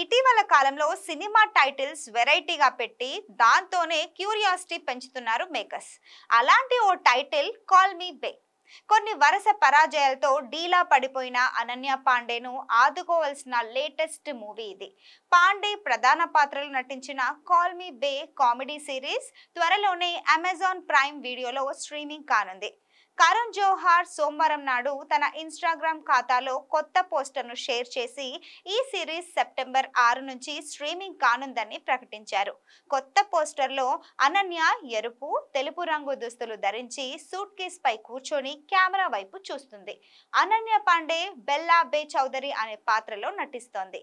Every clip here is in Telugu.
ఇటీవల కాలంలో సినిమా టైటిల్స్ వెరైటీగా పెట్టి దాంతోనే క్యూరియాసిటీ పెంచుతున్నారు మేకర్స్. అలాంటి ఓ టైటిల్ కాల్ మీ బే. కొన్ని వరుస పరాజయాలతో డీలా పడిపోయిన అనన్య పాండేను ఆదుకోవాల్సిన లేటెస్ట్ మూవీ ఇది. పాండే ప్రధాన పాత్రలో నటించిన కాల్ మీ బే కామెడీ సిరీస్ త్వరలోనే అమెజాన్ ప్రైమ్ వీడియోలో స్ట్రీమింగ్ కానుంది. కరణ్ జోహార్ సోమవారం నాడు తన ఇన్స్టాగ్రామ్ ఖాతాలో కొత్త పోస్టర్ను షేర్ చేసి ఈ సిరీస్ సెప్టెంబర్ 6 నుంచి స్ట్రీమింగ్ కానుందని ప్రకటించారు. కొత్త పోస్టర్లో అనన్య ఎరుపు, తెలుపు రంగు దుస్తులు ధరించి సూట్ కేస్ పై కూర్చొని కెమెరా వైపు చూస్తుంది. అనన్య పాండే బెల్లా బే చౌదరి అనే పాత్రలో నటిస్తోంది.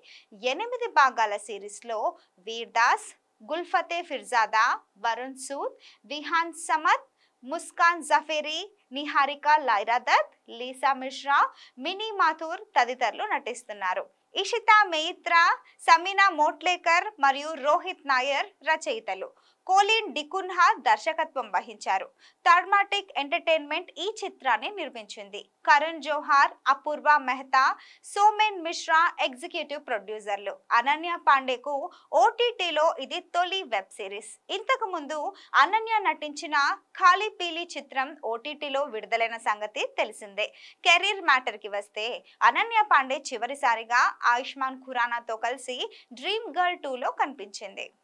8 భాగాల సిరీస్లో వీర్ దాస్, గుల్ఫతే ఫిర్జాదా, వరుణ్ సూద్, విహాన్ సమద్, ముస్కాన్ జఫేరీ, నిహారికా లైరా దత్, లీసా మిశ్రా, మినీ మాథూర్ తదితరులు నటిస్తున్నారు. ఇషితా మెయిత్రా, సమీనా మోట్లేకర్ మరియు రోహిత్ నాయర్ రచయితలు. కోలిన్ డికున్హా దర్శకత్వం వహించారు. థర్మాటిక్ ఎంటర్టైన్మెంట్ ఈ చిత్రాన్ని నిర్మించింది. కరణ్ జోహార్, అపూర్వ మెహతా, సోమెన్ మిశ్రా ఎగ్జిక్యూటివ్ ప్రొడ్యూసర్లు. అనన్య పాండేకు ఓటీటీలో ఇది తొలి వెబ్ సిరీస్. ఇంతకు ముందు అనన్య నటించిన ఖాళీ పీలి చిత్రం ఓటీటీలో విడుదలైన సంగతి తెలిసిందే. కెరీర్ మ్యాటర్ కి వస్తే అనన్య పాండే చివరిసారిగా ఆయుష్మాన్ ఖురానాతో కలిసి డ్రీమ్ గర్ల్ 2లో కనిపించింది.